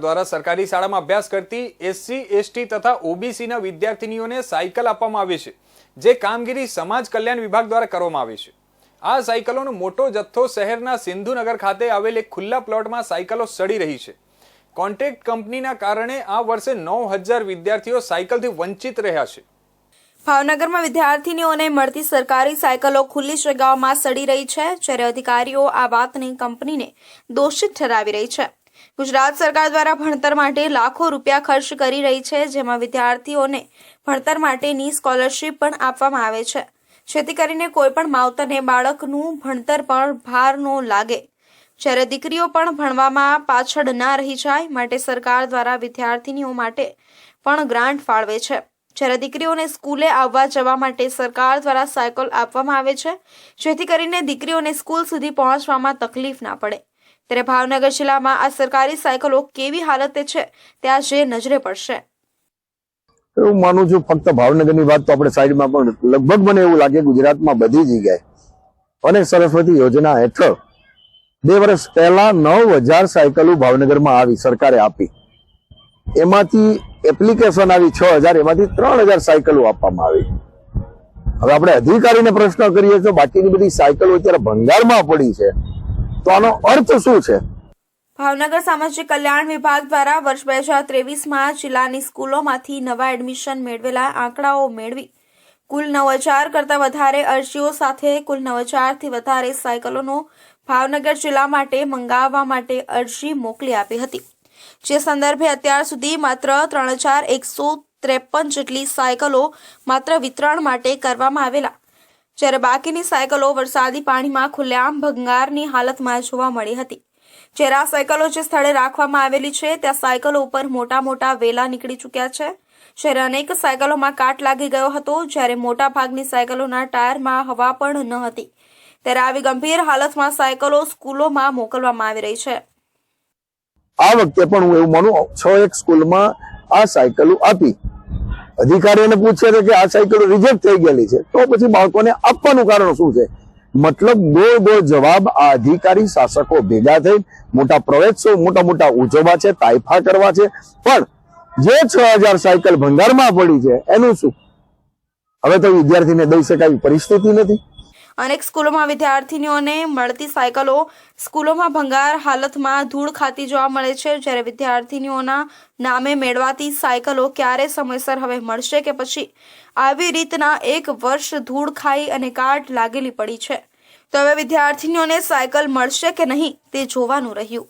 દ્વારા સરકારી શાળામાં અભ્યાસ કરતી એસસી, એસટી તથા ઓબીસીના વિદ્યાર્થીનીઓને સાયકલ આપવામાં આવી છે, જે કામગીરી સમાજ કલ્યાણ વિભાગ દ્વારા કરવામાં આવી છે। આ સાયકલોનો મોટો જથ્થો શહેરના સિંધુનગર ખાતે આવેલ એક ખુલ્લા પ્લોટમાં સાયકલો સડી રહી છે। કોન્ટ્રાક્ટ કંપનીના કારણે આ વર્ષે 9000 વિદ્યાર્થીઓ સાયકલથી વંચિત રહ્યા છે। ભાવનગરમાં વિદ્યાર્થીનીઓને મળતી સરકારી સાયકલો ખુલ્લી જગ્યાઓમાં સડી રહી છે, જ્યારે અધિકારીઓ આ વાતને કંપનીને દોષિત ઠરાવી રહી છે। ગુજરાત સરકાર દ્વારા ભણતર માટે લાખો રૂપિયા ખર્ચ કરી રહી છે, જેમાં વિદ્યાર્થીઓને ભણતર માટેની સ્કોલરશીપ પણ આપવામાં આવે છે, જેથી કરીને કોઈ પણ માવતરને બાળકનું ભણતર પર ભાર ન લાગે, જ્યારે દીકરીઓ પણ ભણવામાં પાછળ ના રહી જાય માટે સરકાર દ્વારા વિદ્યાર્થીનીઓ માટે પણ ગ્રાન્ટ ફાળવે છે। જ્યારે દીકરીઓને સ્કૂલે આવવા જવા માટે સરકાર દ્વારા સાયકલ આપવામાં આવે છે, જેથી કરીને દીકરીઓને સ્કૂલ સુધી પહોંચવામાં તકલીફ ના પડે। ત્યારે ભાવનગર જિલ્લામાં આ સરકારી સાયકલો કેવી હાલતે છે તે આજે નજરે પડશે। હું માનું છું ફક્ત ભાવનગરની વાત તો આપણે સાઈડમાં પણ લગભગ મને એવું લાગે ગુજરાતમાં બધી જગ્યાએ અને સરસ્વતી યોજના હેઠળ 2 વર્ષ પહેલા 9000 સાયકલો ભાવનગરમાં આવી, સરકારે આપી। એમાંથી એપ્લિકેશન આવી 6000, એમાંથી 3000 સાયકલો આપવામાં આવી। હવે આપણે અધિકારીને પ્રશ્ન કરીએ તો બાકીની બધી સાયકલો અત્યારે ભંગારમાં પડી છે, તો આનો અર્થ શું છે? ભાવનગર સામાજિક કલ્યાણ વિભાગ દ્વારા વર્ષ 2023માં જિલ્લાની સ્કૂલોમાંથી નવા એડમિશન મેળવેલા આંકડાઓ મેળવી કુલ 9000 કરતાં વધારે અરજીઓ સાથે કુલ 9000 થી વધારે સાયકલોનો ભાવનગર જિલ્લા માટે મંગાવવા માટે અરજી મોકલી આપી હતી, જે સંદર્ભે અત્યાર સુધી માત્ર 3153 જેટલી સાયકલો માત્ર વિતરણ માટે કરવામાં આવેલા, જ્યારે બાકીની સાયકલો વરસાદી પાણીમાં ખુલ્લેઆમ ભંગારની હાલતમાં જોવા મળી હતી। જ્યારે આ સાયકલો જે સ્થળે રાખવામાં આવેલી છે ત્યાં સાયકલો ઉપર મોટા વેલા નીકળી ચૂક્યા છે, જ્યારે અનેક સાયકલોમાં કાટ લાગી ગયો હતો, જ્યારે મોટા ભાગની સાયકલોના ટાયરમાં હવા પણ ન હતી। ત્યારે આવી ગંભીર હાલતમાં સાયકલો સ્કૂલોમાં મોકલવામાં આવી રહી છે। આ વખતે પણ હું એવું માનું 6 સ્કૂલમાં આ સાયકલો આપી, અધિકારીઓને પૂછે છે કે આ સાયકલો રિજેક્ટ થઈ ગયેલી છે, તો પછી બાળકોને આપવાનું કારણ શું છે? મતલબ ગોળ જવાબ આ અધિકારી શાસકો ભેગા થઈ મોટા પ્રવેશો, મોટા ઉજવવા છે, તાઇફા કરવા છે, પણ જે 6000 સાયકલ ભંગારમાં પડી છે એનું શું? હવે તો વિદ્યાર્થીને દઈ શકાય પરિસ્થિતિ નથી। અનેક સ્કૂલોમાં વિદ્યાર્થીનીઓને મળતી સાયકલો સ્કૂલોમાં ભંગાર હાલતમાં ધૂળ ખાતી જોવા મળે છે, જ્યારે વિદ્યાર્થીનીઓના નામે મેળવાતી સાયકલો ક્યારે સમયસર હવે મળશે કે પછી આવી રીતના 1 વર્ષ ધૂળ ખાઈ અને કાટ લાગેલી પડી છે, તો હવે વિદ્યાર્થીનીઓને સાયકલ મળશે કે નહીં તે જોવાનું રહ્યું।